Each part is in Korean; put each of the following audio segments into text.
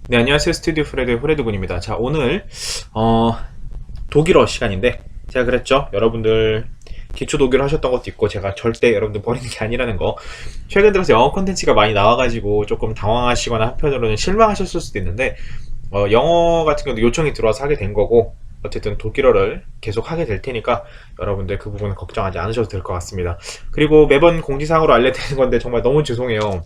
네, 안녕하세요. 스튜디오 프레드의 후레드군입니다. 자, 오늘 독일어 시간인데 제가 그랬죠. 여러분들 기초 독일어 하셨던 것도 있고 제가 절대 여러분들 버리는 게 아니라는 거. 최근 들어서 영어 콘텐츠가 많이 나와가지고 조금 당황하시거나 한편으로는 실망하셨을 수도 있는데 영어 같은 경우도 요청이 들어와서 하게 된 거고 어쨌든 독일어를 계속 하게 될 테니까 여러분들 그 부분은 걱정하지 않으셔도 될 것 같습니다. 그리고 매번 공지사항으로 알려드리는 건데 정말 너무 죄송해요.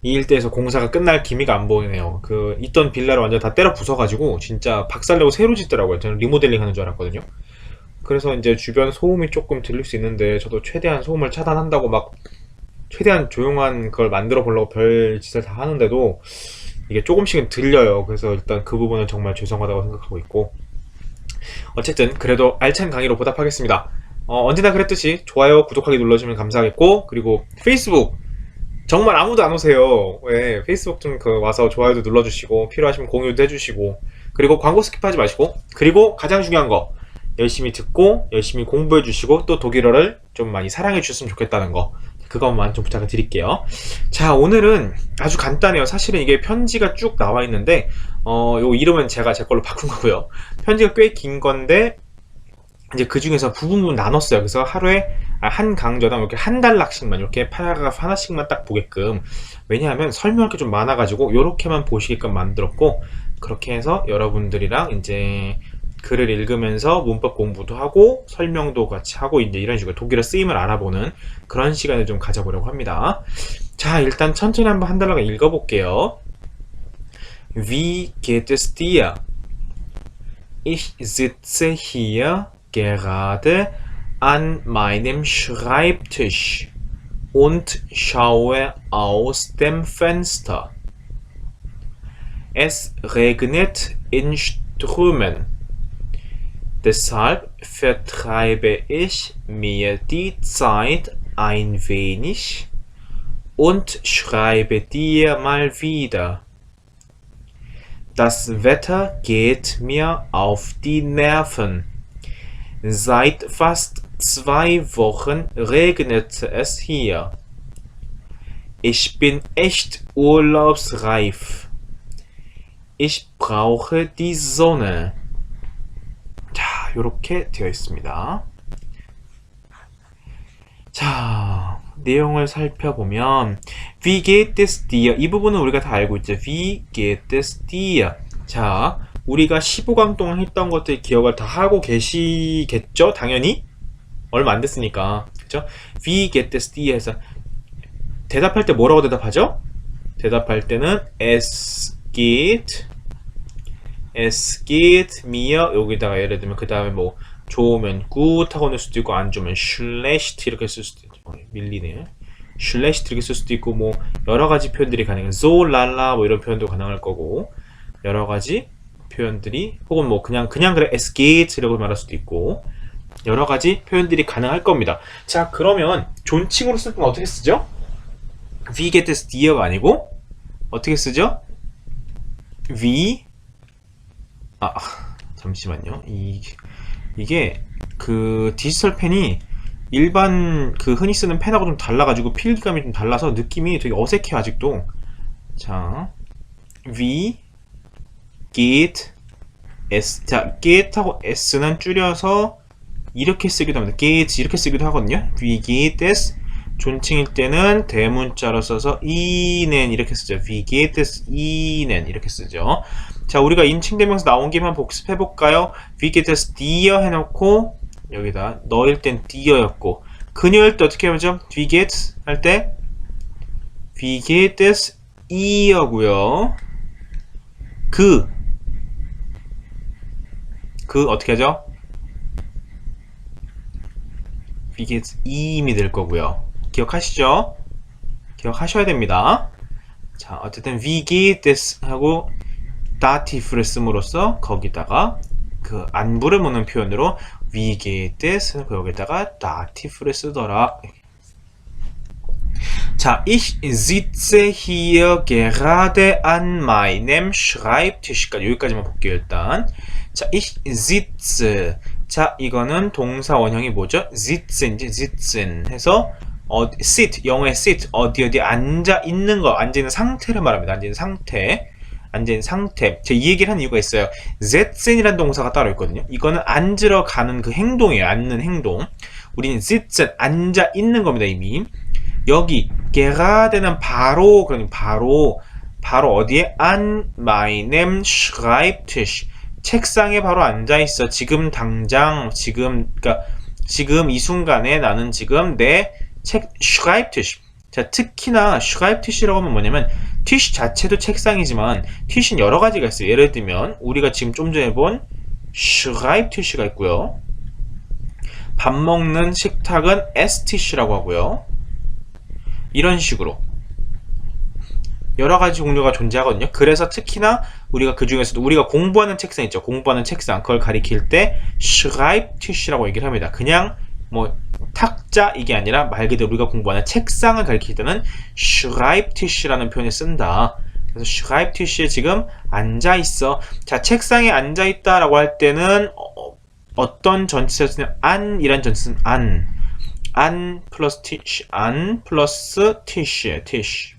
이 일대에서 공사가 끝날 기미가 안 보이네요. 그 있던 빌라를 완전 다 때려 부숴가지고 진짜 박살내고 새로 짓더라고요. 저는 리모델링 하는 줄 알았거든요. 그래서 이제 주변 소음이 조금 들릴 수 있는데 저도 최대한 소음을 차단한다고 막 최대한 조용한 걸 만들어 보려고 별 짓을 다 하는데도 이게 조금씩은 들려요. 그래서 일단 그 부분은 정말 죄송하다고 생각하고 있고 어쨌든 그래도 알찬 강의로 보답하겠습니다. 언제나 그랬듯이 좋아요, 구독하기 눌러주시면 감사하겠고 그리고 페이스북 정말 아무도 안 오세요. 왜 페이스북 좀 와서 좋아요도 눌러주시고 필요하시면 공유도 해주시고 그리고 광고 스킵하지 마시고 그리고 가장 중요한 거 열심히 듣고 열심히 공부해 주시고 또 독일어를 좀 많이 사랑해 주셨으면 좋겠다는 거 그것만 좀 부탁을 드릴게요. 자, 오늘은 아주 간단해요. 사실은 이게 편지가 쭉 나와 있는데 요 이름은 제가 제 걸로 바꾼 거고요. 편지가 꽤 긴 건데 이제 그 중에서 부분 나눴어요. 그래서 하루에 한 강좌당 이렇게 한 단락씩만 이렇게 파라그래프 하나씩만 딱 보게끔, 왜냐하면 설명할 게 좀 많아가지고 이렇게만 보시게끔 만들었고 그렇게 해서 여러분들이랑 이제 글을 읽으면서 문법 공부도 하고 설명도 같이 하고 이제 이런 식으로 독일어 쓰임을 알아보는 그런 시간을 좀 가져보려고 합니다. 자, 일단 천천히 한번 한 단락 읽어볼게요. Wie geht es dir? Ich sitze hier gerade an meinem Schreibtisch und schaue aus dem Fenster. Es regnet in Strömen. Deshalb vertreibe ich mir die Zeit ein wenig und schreibe dir mal wieder. Das Wetter geht mir auf die Nerven. Seit fast 2 Wochen regnete es hier. Ich bin echt urlaubsreif. Ich brauche die Sonne. 자, 요렇게 되어 있습니다. 자, 내용을 살펴보면 Wie geht es dir? 이 부분은 우리가 다 알고 있죠. Wie geht es dir? 자, 우리가 15강 동안 했던 것들 기억을 다 하고 계시겠죠? 당연히 얼마 안 됐으니까, 그쵸? Wie geht es dir 해서 대답할 때 뭐라고 대답하죠? 대답할 때는 es geht mir, 여기다가 예를 들면 그 다음에 뭐 좋으면 gut 하고 넣을 수도 있고 안 좋으면 schlecht 이렇게 쓸 수도 있고, 밀리네요. schlecht 이렇게 쓸 수도 있고 뭐 여러 가지 표현들이 가능해요. so, 랄라 뭐 이런 표현도 가능할 거고 여러 가지 표현들이, 혹은 뭐 그냥 그래 es geht 이라고 말할 수도 있고 여러 가지 표현들이 가능할 겁니다. 자, 그러면 존칭으로 쓸 때는 어떻게 쓰죠? Wie geht es dir가 아니고 어떻게 쓰죠? Wie, 잠시만요. 이게 그 디지털 펜이 일반 그 흔히 쓰는 펜하고 좀 달라가지고 필기감이 좀 달라서 느낌이 되게 어색해요 아직도. 자, Wie geht es. 자, get하고 s는 줄여서 이렇게 쓰기도 합니다. get 이렇게 쓰기도 하거든요. Wie geht es. 존칭일 때는 대문자로 써서 ihnen 이렇게 쓰죠. Wie geht es ihnen 이렇게 쓰죠. 자, 우리가 인칭대명사 나온 김에 한번 복습해볼까요? Wie geht es dir 해놓고 여기다 너일 땐 dir였고 그녀일 때 어떻게 하죠? Wie geht 할 때 Wie geht es ihr고요. 그 어떻게 하죠? Wie geht es im이 될 거고요. 기억하시죠? 기억하셔야 됩니다. 자, 어쨌든 Wie geht es 하고 다티브를 씀으로써 거기다가 그 안부를 묻는 표현으로 Wie geht es 여기다가 다티브를 쓰더라. 자, ich sitze hier gerade an meinem Schreibtisch까지 여기까지만 볼게요. 일단 자, ich sitze. 자, 이거는 동사 원형이 뭐죠? sitzen, sitzen 해서 sit, 영어의 sit, 어디 앉아 있는 거, 앉아 있는 상태를 말합니다. 앉아 있는 상태. 앉아있는 상태. 제가 이 얘기를 한 이유가 있어요. sitzen 이라는 동사가 따로 있거든요. 이거는 앉으러 가는 그 행동이에요. 앉는 행동. 우리는 sitzen, 앉아있는 겁니다, 이미. 여기, gerade는 바로, 그러니 바로 어디에? an meinem Schreibtisch. 책상에 바로 앉아있어. 지금 당장, 그러니까 지금 이 순간에 나는 지금 내 Schreibtisch. 자, 특히나 Schreibtisch라고 하면 뭐냐면 티쉬 자체도 책상이지만 티쉬는 여러 가지가 있어요. 예를 들면 우리가 지금 좀 전에 본 Schreibtisch가 있고요. 밥 먹는 식탁은 Esstisch라고 하고요. 이런 식으로 여러 가지 종류가 존재하거든요. 그래서 특히나 우리가 그 중에서도 우리가 공부하는 책상 있죠. 공부하는 책상 그걸 가리킬 때 Schreibtisch라고 얘기를 합니다. 그냥 뭐 탁자 이게 아니라 말 그대로 우리가 공부하는 책상을 가리킬 때는 Schreibtisch라는 표현을 쓴다. 그래서 Schreibtisch에 지금 앉아 있어. 자, 책상에 앉아 있다라고 할 때는 어떤 전치사를 쓰냐면 an이란 전치사는 an 플러스 tisch, an 플러스 tisch.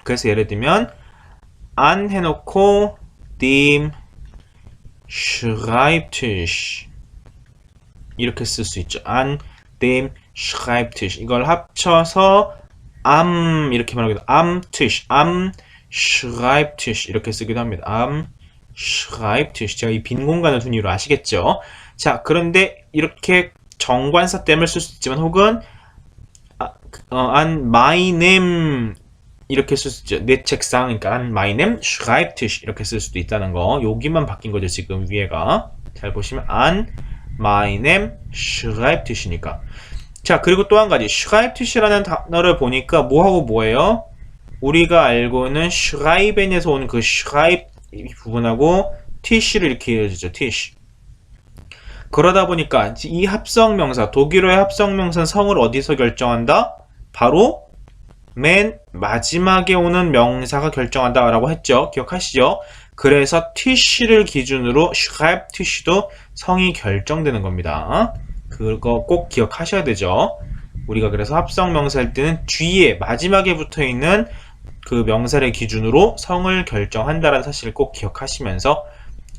그래서 예를 들면 an 해놓고 dem Schreibtisch 이렇게 쓸 수 있죠. an dem Schreibtisch 이걸 합쳐서 am 이렇게 말하기도 am Tisch, am Schreibtisch 이렇게 쓰기도 합니다. am Schreibtisch 제가 이 빈 공간을 둔 이유로 아시겠죠? 자, 그런데 이렇게 정관사 땜을 쓸 수 있지만 혹은 an meinem 이렇게 쓸 수 있죠. 내 책상, 그러니까 an meinem Schreibtisch 이렇게 쓸 수도 있다는 거. 여기만 바뀐 거죠. 지금 위에가. 잘 보시면 an meinem Schreibtisch이니까. 자, 그리고 또 한 가지. Schreibtisch라는 단어를 보니까 뭐하고 뭐예요? 우리가 알고 있는 Schreiben에서 오는 그 Schreib 부분하고 Tisch를 이렇게 이어지죠. Tisch. 그러다 보니까 이 합성명사, 독일어의 합성명사는 성을 어디서 결정한다? 바로 맨 마지막에 오는 명사가 결정한다 라고 했죠. 기억하시죠? 그래서 Tisch를 기준으로 Schreibtisch도 성이 결정되는 겁니다. 그거 꼭 기억하셔야 되죠. 우리가 그래서 합성명사일 때는 뒤에 마지막에 붙어있는 그 명사를 기준으로 성을 결정한다는 사실을 꼭 기억하시면서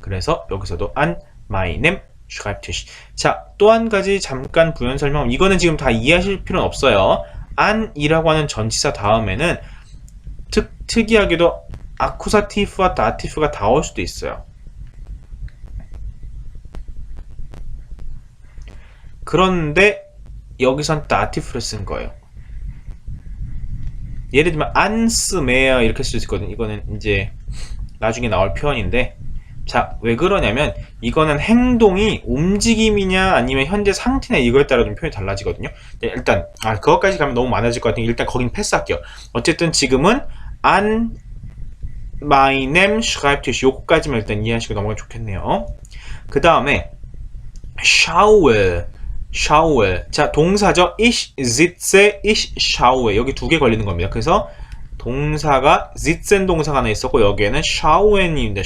그래서 여기서도 an meinem Schreibtisch. 자, 또 한 가지 잠깐 부연 설명. 이거는 지금 다 이해하실 필요는 없어요. an이라고 하는 전치사 다음에는 특이하게도 아쿠사티프와 다티프가 다 올 수도 있어요. 그런데 여기선 다티프를 쓴 거예요. 예를 들면 안스메어 이렇게 쓸 수 있거든요. 이거는 이제 나중에 나올 표현인데 자, 왜 그러냐면 이거는 행동이 움직임이냐 아니면 현재 상태냐 이거에 따라 좀 표현이 달라지거든요. 네, 일단 그것까지 가면 너무 많아질 것 같으니 일단 거긴 패스할게요. 어쨌든 지금은 an meinem Schreibtisch 요거까지만 일단 이해하시고 넘어가면 좋겠네요. 그 다음에 schaue. 자, 동사죠. ich sitze, ich schaue. 여기 두 개 걸리는 겁니다. 그래서 동사가 sitzen 동사가 하나 있었고 여기에는 schauen입니다.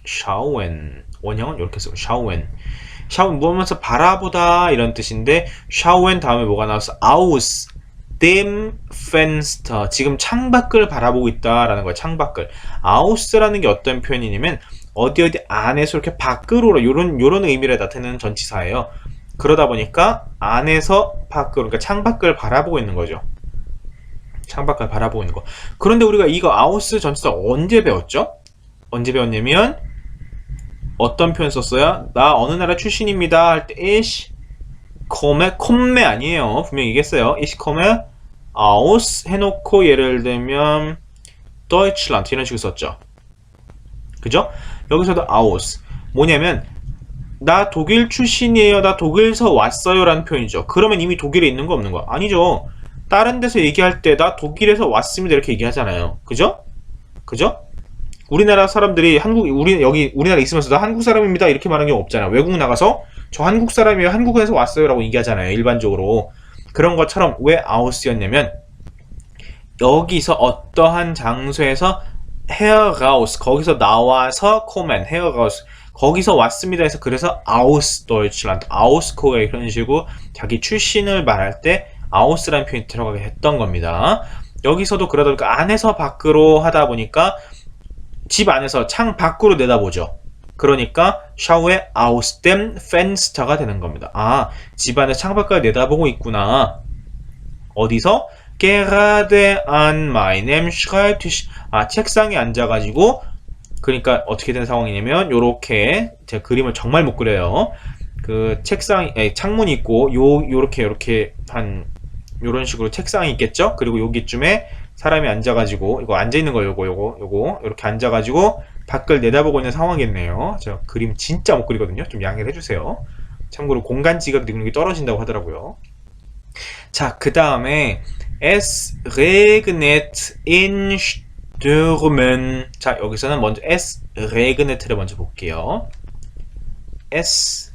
schauen. 원형은 이렇게 쓰고 schauen 뭐면서 바라보다 이런 뜻인데 schauen 다음에 뭐가 나왔어? aus dem Fenster. 지금 창밖을 바라보고 있다라는 거예요. 창밖을. aus라는 게 어떤 표현이냐면 어디 안에서 이렇게 밖으로 요런 의미를 나타내는 전치사예요. 그러다 보니까 안에서 밖으로 그러니까 창밖을 바라보고 있는 거죠. 창밖을 바라보고 있는 거. 그런데 우리가 이거 aus 전치사 언제 배웠죠? 언제 배웠냐면 어떤 표현 썼어요? 나 어느 나라 출신입니다 할 때 ich komme 아니에요. 분명히 얘기했어요. ich komme aus 해놓고 예를 들면 Deutschland 이런 식으로 썼죠. 그죠? 여기서도 aus 뭐냐면 나 독일 출신이에요. 나 독일에서 왔어요 라는 표현이죠. 그러면 이미 독일에 있는 거 없는 거? 아니죠. 다른 데서 얘기할 때 나 독일에서 왔습니다 이렇게 얘기하잖아요. 그죠? 우리나라 사람들이 우리나라에 있으면서도 한국 사람입니다 이렇게 말하는 경우 없잖아요. 외국 나가서 저 한국 사람이에요. 한국에서 왔어요 라고 얘기하잖아요. 일반적으로. 그런 것처럼 왜 아우스였냐면 여기서 어떠한 장소에서 heraus 거기서 나와서 kommen heraus 거기서 왔습니다 해서 그래서 aus Deutschland aus코가 이런 식으로 자기 출신을 말할 때 aus라는 표현이 들어가게 했던 겁니다. 여기서도 그러다 보니까 안에서 밖으로 하다 보니까 집 안에서 창 밖으로 내다보죠. 그러니까 schaue aus dem Fenster가 되는 겁니다. 아, 집 안에 창 밖을 내다보고 있구나. 어디서? gerade an meinem Schreibtisch. 아, 책상에 앉아가지고, 그러니까 어떻게 된 상황이냐면 요렇게 제가 그림을 정말 못 그려요. 그 창문이 있고 요렇게 한 요런 식으로 책상이 있겠죠? 그리고 여기쯤에 사람이 앉아가지고 이거 앉아있는 거 요거 이렇게 앉아가지고 밖을 내다보고 있는 상황이겠네요. 제가 그림 진짜 못 그리거든요. 좀 양해를 해주세요. 참고로 공간 지각 능력이 떨어진다고 하더라고요. 자, 그 다음에 Es regnet in Stürmen. 자, 여기서는 먼저 Es regnet를 먼저 볼게요. Es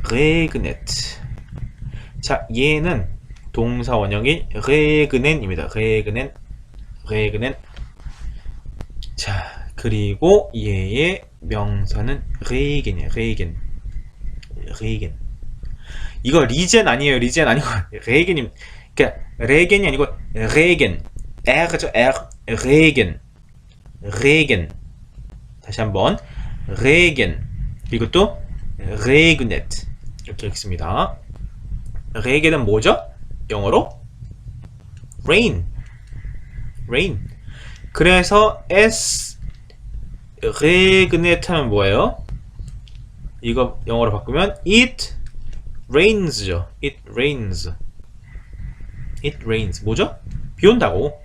regnet. 자, 얘는 동사 원형이 regnen-입니다. regnen. 자, 그리고 얘의 명사는 regen이에요. regen. 이거 리젠 아니에요. 리젠 아니고 regen이, 그러니까 regen이 아니고 regen. R죠. regen. 다시 한번 regen. 그리고 또 regnet. 이렇게 읽습니다. regen은 뭐죠? 영어로 rain. 그래서 S regnet 하면 뭐예요? 이거 영어로 바꾸면 it rains죠. it rains. 뭐죠? 비 온다고.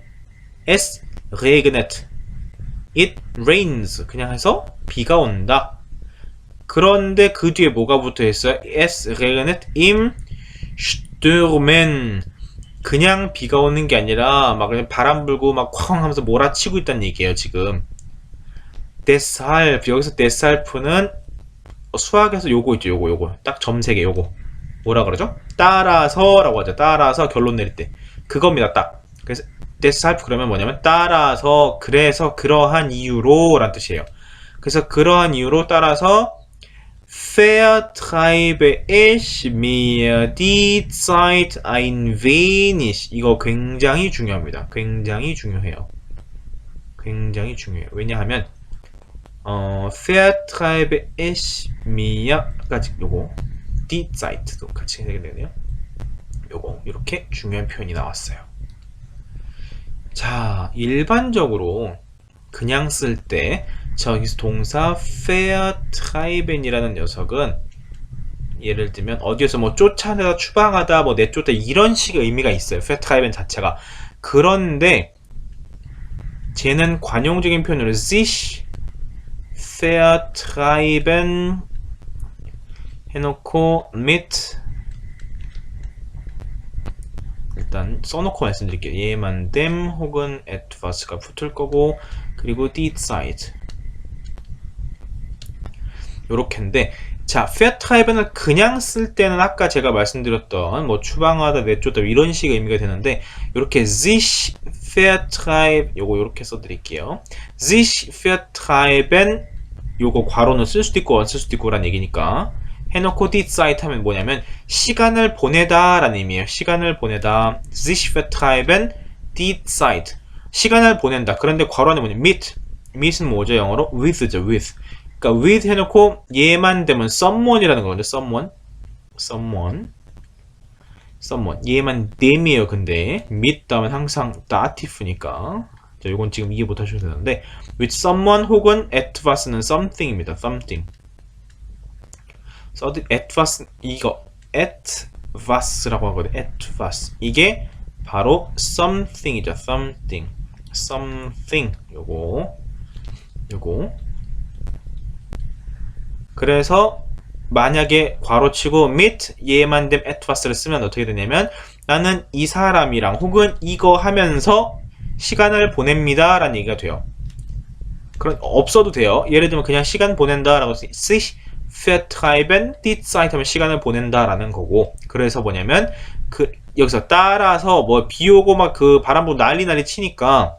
S regnet. it rains. 그냥 해서 비가 온다. 그런데 그 뒤에 뭐가 붙어 있어요? Es regnet im Stürmen. 그냥 비가 오는 게 아니라 막 그냥 바람 불고 막 쾅 하면서 몰아치고 있다는 얘기예요, 지금. deshalb. 여기서 deshalb는 수학에서 요거 있죠. 요거. 딱 점색에 요거. 뭐라 그러죠? 따라서라고 하죠. 따라서 결론 내릴 때. 그겁니다, 딱. 그래서 deshalb 그러면 뭐냐면 따라서, 그래서, 그러한 이유로 라는 뜻이에요. 그래서 그러한 이유로 따라서 vertreibe ich mir die Zeit ein wenig. 이거 굉장히 중요합니다. 굉장히 중요해요. 왜냐하면 vertreibe ich mir까지 요거 die Zeit도 같이 해야 되네요. 요거 이렇게 중요한 표현이 나왔어요. 자, 일반적으로 그냥 쓸 때 저기서 동사 vertreiben이라는 녀석은 예를 들면 어디에서 뭐 쫓아내다, 추방하다, 뭐 내쫓다 이런 식의 의미가 있어요. vertreiben 자체가. 그런데 쟤는 관용적인 표현으로 sich vertreiben 해놓고 mit 일단 써놓고 말씀드릴게요. jemand dem 혹은 etwas가 붙을 거고, 그리고 die Zeit 요렇게인데, 자, vertreiben을 그냥 쓸 때는 아까 제가 말씀드렸던 뭐 추방하다, 내쫓다 이런 식의 의미가 되는데, 요렇게 sich vertreiben 요거 요렇게 써드릴게요. sich vertreiben 요거 괄호는 쓸 수도 있고 안 쓸 수도 있고 라는 얘기니까 해놓고 die Zeit 하면 뭐냐면 시간을 보내다 라는 의미예요. 시간을 보내다. sich vertreiben die Zeit. 시간을 보낸다. 그런데 괄호 안에 뭐냐면 mit은 뭐죠? 영어로 with죠. with. 그러니까 with 해놓고 얘만 되면 someone이라는 거거든요. someone. 얘만 them이에요. 근데 mit 다음은 항상 datif니까. 자, 이건 지금 이해 못 하셔도 되는데 with someone 혹은 etwas는 something입니다. something. etwas 이거 etwas라고 하거든요. etwas 이게 바로 something이죠. something 요거 그래서 만약에 괄호치고 mit 얘만 됨 etwas를 쓰면 어떻게 되냐면 나는 이 사람이랑 혹은 이거 하면서 시간을 보냅니다 라는 얘기가 돼요. 그럼 없어도 돼요. 예를 들면 그냥 시간 보낸다 라고 sich vertreiben die Zeit 하면 시간을 보낸다 라는 거고, 그래서 뭐냐면 여기서 따라서 뭐 비 오고 막 그 바람 불고 난리 치니까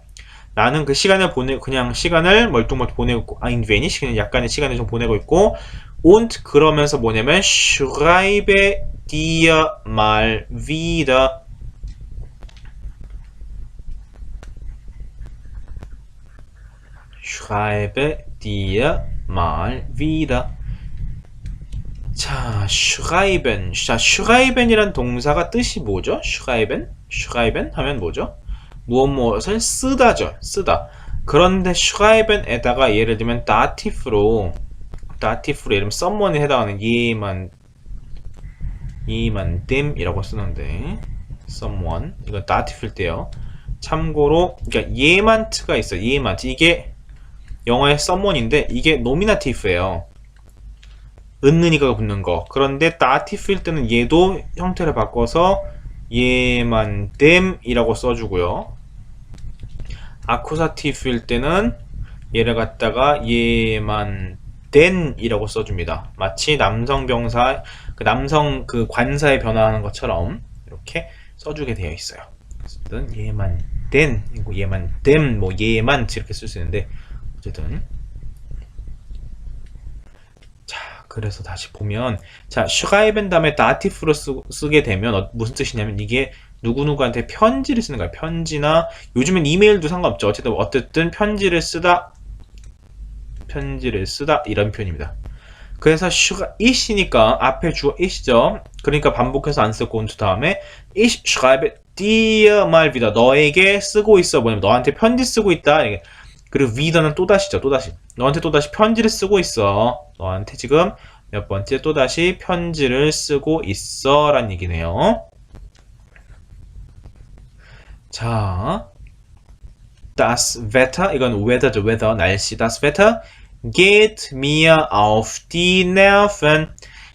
나는 그 시간을 그냥 시간을 멀뚱멀뚱 보내고 ein wenig 그냥 약간의 시간을 좀 보내고 있고, und 그러면서 뭐냐면 schreibe dir mal wieder schreibe dir mal wieder. 자, schreiben. 자, schreiben이란 동사가 뜻이 뭐죠? schreiben 하면 뭐죠? 무엇을 쓰다죠. 쓰다. 그런데 schreiben에다가 예를 들면 dativ로 예를 들면 someone에 해당하는 them이라고 쓰는데 someone 이거 dativ일 때요. 참고로 그러니까 jemand가 있어요. jemand 이게 영어의 someone인데 이게 nominative예요. 은는이가 붙는 거. 그런데 dativ일 때는 얘도 형태를 바꿔서 jemandem이라고 써주고요. accusative일 때는 얘를 갖다가 jemanden 이라고 써줍니다. 마치 남성 병사 남성 관사에 변화하는 것처럼 이렇게 써주게 되어 있어요. 어쨌든 jemanden, jemandem, jemand 이렇게 쓸 수 있는데 어쨌든 그래서 다시 보면 자 schreiben 다음에 dative로 쓰게 되면 무슨 뜻이냐면 이게 누구누구한테 편지를 쓰는 거야. 편지나 요즘엔 이메일도 상관없죠. 어쨌든 편지를 쓰다 이런 표현입니다. 그래서 ich이니까 앞에 주어 ich죠. 그러니까 반복해서 안 쓰고 온 다음에 ich schreibe dir mal wieder 너에게 쓰고 있어. 뭐냐면 너한테 편지 쓰고 있다. 그리고 wieder는 또다시죠. 또다시 너한테 또다시 편지를 쓰고 있어. 너한테 지금 몇 번째 또다시 편지를 쓰고 있어 라는 얘기네요. 자, das Wetter 이건 weather죠. weather 날씨. das Wetter geht mir auf die Nerven.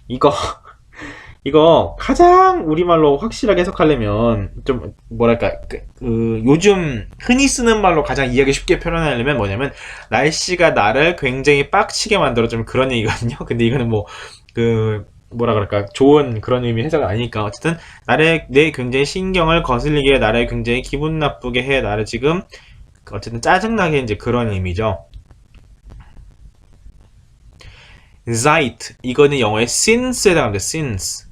이거 가장 우리말로 확실하게 해석하려면 좀 뭐랄까 요즘 흔히 쓰는 말로 가장 이해하기 쉽게 표현하려면 뭐냐면 날씨가 나를 굉장히 빡치게 만들어주면 그런 얘기거든요. 근데 이거는 뭐라 그럴까 좋은 그런 의미 해석은 아니니까 어쨌든 내 굉장히 신경을 거슬리게 나를 굉장히 기분 나쁘게 해 나를 지금 어쨌든 짜증나게 이제 그런 의미죠. seit 이거는 영어의 since에 해당합니다. since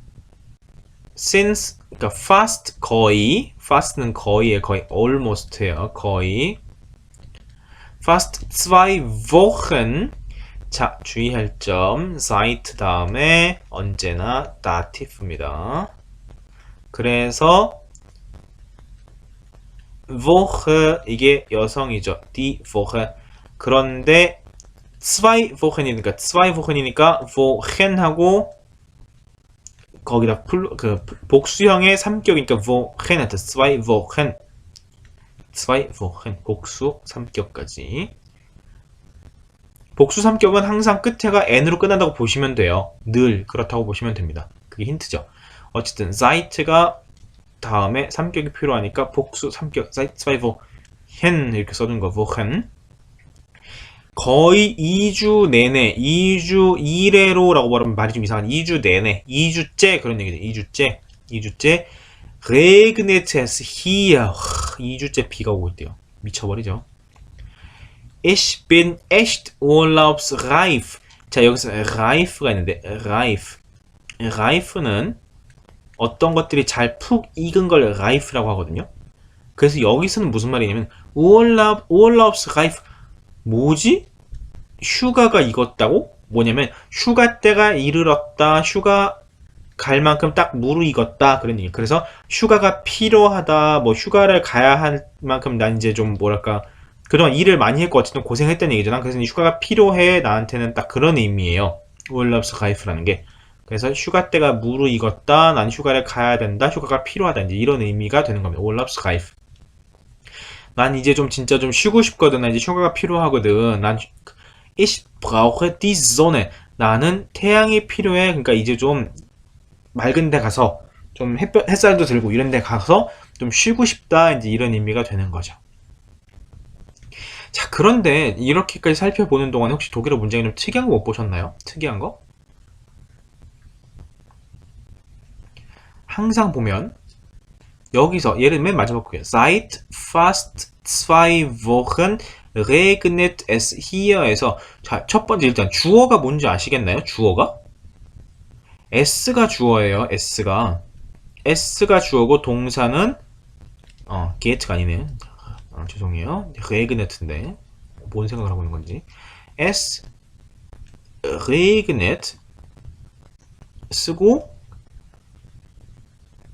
그러니까 fast 거의 fast는 거의 almost예요. 거의 fast 2 Wochen 자 주의할 점 seit 다음에 언제나 dative입니다. 그래서 Woche 이게 여성이죠. die Woche 그런데 2 Wochen이니까 Wochen하고 거기다 복수형의 3격이니까 Wochen한테 2 Wochen 복수 3격까지 복수 3격은 항상 끝에가 n으로 끝난다고 보시면 돼요. 늘 그렇다고 보시면 됩니다. 그게 힌트죠. 어쨌든 seit가 다음에 3격이 필요하니까 복수 3격 seit 2 Wochen 이렇게 써둔 거 Wochen 거의 2주 내내 2주 1회로라고 말하면 말이 좀 이상한 2주 내내 2주째 그런 얘기죠. 2주째 regnet es hier 2주째 비가 오고 있대요. 미쳐버리죠. Ich bin echt urlaubsreif 자 여기서 reif가 있는데 reif는 어떤 것들이 잘 푹 익은 걸 reif라고 하거든요. 그래서 여기서는 무슨 말이냐면 urlaubsreif 뭐지? 휴가가 익었다고? 뭐냐면 휴가 때가 이르렀다. 휴가 갈 만큼 딱 무르익었다. 그런 얘기. 그래서 휴가가 필요하다. 뭐 휴가를 가야 할 만큼 난 이제 좀 뭐랄까 그동안 일을 많이 했고 어쨌든 고생했다는 얘기잖아. 그래서 휴가가 필요해. 나한테는 딱 그런 의미예요. urlaubsreif라는 게. 그래서 휴가 때가 무르익었다. 난 휴가를 가야 된다. 휴가가 필요하다. 이제 이런 의미가 되는 겁니다. urlaubsreif. 난 이제 좀 진짜 좀 쉬고 싶거든. 난 이제 휴가가 필요하거든. Ich brauche die Sonne. 나는 태양이 필요해. 그러니까 이제 좀 맑은 데 가서 좀 햇살도 들고 이런 데 가서 좀 쉬고 싶다. 이제 이런 의미가 되는 거죠. 자, 그런데 이렇게까지 살펴보는 동안에 혹시 독일어 문장이 좀 특이한 거 못 보셨나요? 특이한 거? 항상 보면 여기서 예를 맨 마지막 볼게요. Seit fast 2 Wochen regnet es hier에서 자, 첫 번째 일단 주어가 뭔지 아시겠나요? 주어가? S가 주어예요. S가 주어고 동사는 get가 아니네요. 죄송해요. regnet인데 뭔 생각을 하고 있는 건지. Es regnet 쓰고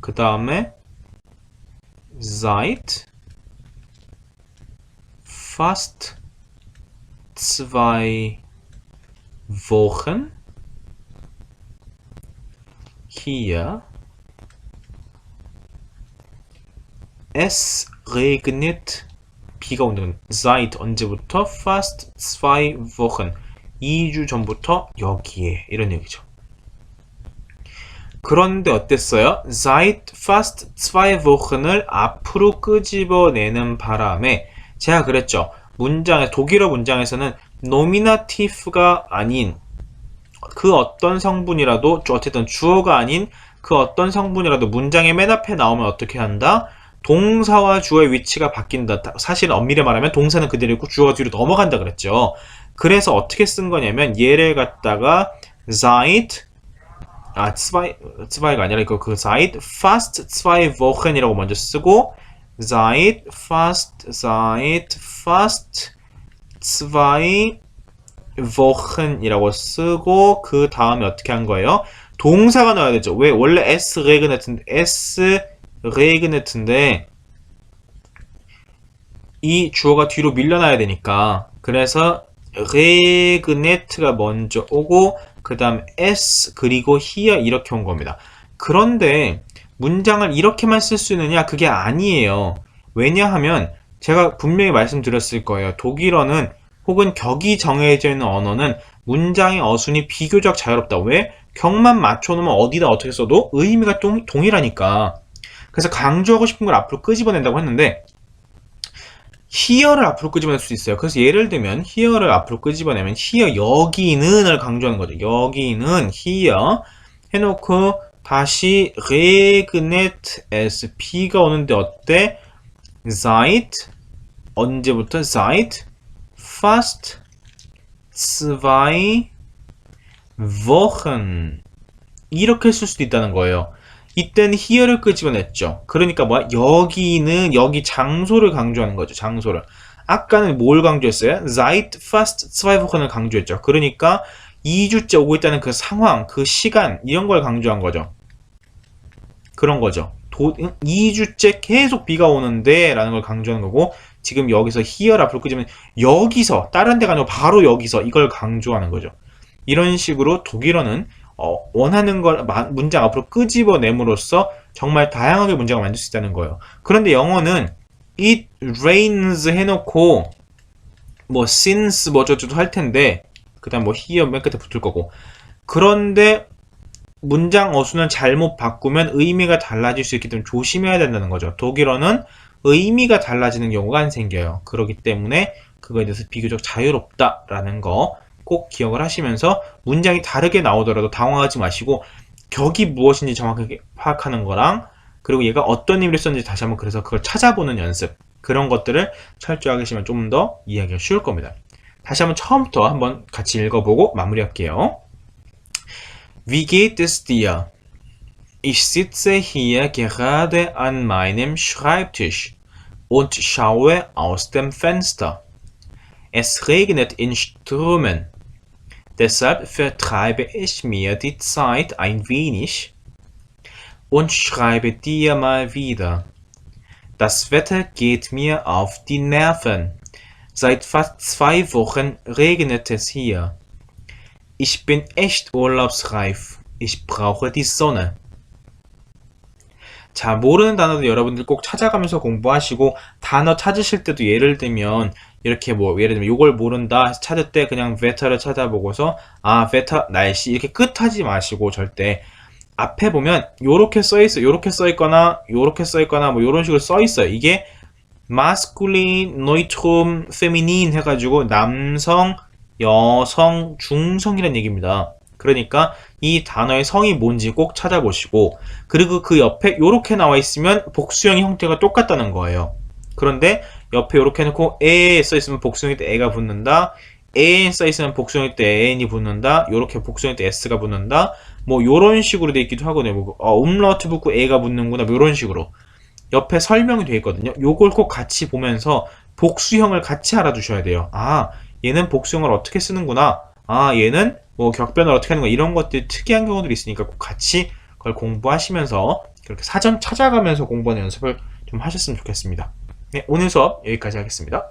그 다음에 seit fast 2 Wochen hier. Es regnet 비가 온다는 seit 언제부터 fast 2 Wochen 2주 전부터 여기에 이런 얘기죠. 그런데 어땠어요? seit fast 2 Wochen을 앞으로 끄집어내는 바람에 제가 그랬죠. 문장에 독일어 문장에서는 노미나티브가 아닌 그 어떤 성분이라도 어쨌든 주어가 아닌 그 어떤 성분이라도 문장의 맨 앞에 나오면 어떻게 한다? 동사와 주어의 위치가 바뀐다. 사실 엄밀히 말하면 동사는 그대로 있고 주어가 뒤로 넘어간다 그랬죠. 그래서 어떻게 쓴 거냐면 얘를 갖다가 seit zwei가 아니라 그 seit fast 2 Wochen이라고 먼저 쓰고 seit fast 2 Wochen이라고 쓰고 그 다음에 어떻게 한 거예요? 동사가 나와야 되죠. 왜? 원래 es regnet인데 이 주어가 뒤로 밀려나야 되니까 그래서 regnet가 먼저 오고 그 다음 s 그리고 here 이렇게 온 겁니다. 그런데 문장을 이렇게만 쓸 수 있느냐? 그게 아니에요. 왜냐하면 제가 분명히 말씀드렸을 거예요. 독일어는 혹은 격이 정해져 있는 언어는 문장의 어순이 비교적 자유롭다. 왜? 격만 맞춰놓으면 어디다 어떻게 써도 의미가 동일하니까. 그래서 강조하고 싶은 걸 앞으로 끄집어낸다고 했는데 here를 앞으로 끄집어낼 수 있어요. 그래서 예를 들면 here를 앞으로 끄집어내면 here 여기는을 강조하는 거죠. 여기는 here 해놓고 다시 regnet as 비가 오는데 어때? seit 언제부터? seit fast 2 Wochen 이렇게 쓸 수도 있다는 거예요. 이때는 here를 끄집어냈죠. 그러니까 뭐야? 여기는 여기 장소를 강조하는 거죠. 장소를. 아까는 뭘 강조했어요? seit fast 2 Wochen을 강조했죠. 그러니까 2주째 오고 있다는 그 상황, 그 시간 이런 걸 강조한 거죠. 그런 거죠. 2주째 계속 비가 오는데 라는 걸 강조하는 거고 지금 여기서 here 앞으로 끄집으면 여기서 다른 데가 아니고 바로 여기서 이걸 강조하는 거죠. 이런 식으로 독일어는 원하는 걸 문장 앞으로 끄집어냄으로써 정말 다양하게 문장을 만들 수 있다는 거예요. 그런데 영어는 it rains 해놓고 뭐 since 뭐 저저도 할 텐데 그 다음 뭐 here 맨 끝에 붙을 거고 그런데 문장 어순을 잘못 바꾸면 의미가 달라질 수 있기 때문에 조심해야 된다는 거죠. 독일어는 의미가 달라지는 경우가 안 생겨요. 그렇기 때문에 그거에 대해서 비교적 자유롭다라는 거 꼭 기억을 하시면서 문장이 다르게 나오더라도 당황하지 마시고 격이 무엇인지 정확하게 파악하는 거랑 그리고 얘가 어떤 의미를 썼는지 다시 한번 그래서 그걸 찾아보는 연습 그런 것들을 철저하게 하시면 좀 더 이해하기가 쉬울 겁니다. 다시 한번 처음부터 한번 같이 읽어보고 마무리할게요. Wie geht es dir? Ich sitze hier gerade an meinem Schreibtisch und schaue aus dem Fenster. Es regnet in Strömen. Deshalb vertreibe ich mir die Zeit ein wenig und schreibe dir mal wieder. Das Wetter geht mir auf die Nerven. Seit fast 2 Wochen regnet es hier. Ich bin echt urlaubsreif. Ich brauche die Sonne. 자, 모르는 단어도 여러분들 꼭 찾아가면서 공부하시고 단어 찾으실 때도 예를 들면 이렇게 뭐 예를 들면 이걸 모른다 찾을 때 그냥 웨터를 찾아보고서 아 웨터 날씨 이렇게 끝하지 마시고 절대 앞에 보면 요렇게 써있어 요렇게 써있거나 요렇게 써있거나 뭐 요런 식으로 써있어요. 이게 masculine, neutrum, feminine 해가지고 남성, 여성, 중성이라는 얘기입니다. 그러니까 이 단어의 성이 뭔지 꼭 찾아보시고 그리고 그 옆에 이렇게 나와 있으면 복수형의 형태가 똑같다는 거예요. 그런데 옆에 이렇게 해놓고 에 써있으면 복수형일 때 에가 붙는다. 에 써있으면 복수형일 때 n이 붙는다. 이렇게 복수형일 때 s가 붙는다. 뭐 요런 식으로 돼 있기도 하거든요. umlaut 붙고 에가 붙는구나. 뭐 요런 식으로 옆에 설명이 되어 있거든요. 요걸 꼭 같이 보면서 복수형을 같이 알아두셔야 돼요. 아, 얘는 복수형을 어떻게 쓰는구나. 아, 얘는 뭐 격변을 어떻게 하는구나. 이런 것들 특이한 경우들이 있으니까 꼭 같이 그걸 공부하시면서 그렇게 사전 찾아가면서 공부하는 연습을 좀 하셨으면 좋겠습니다. 네, 오늘 수업 여기까지 하겠습니다.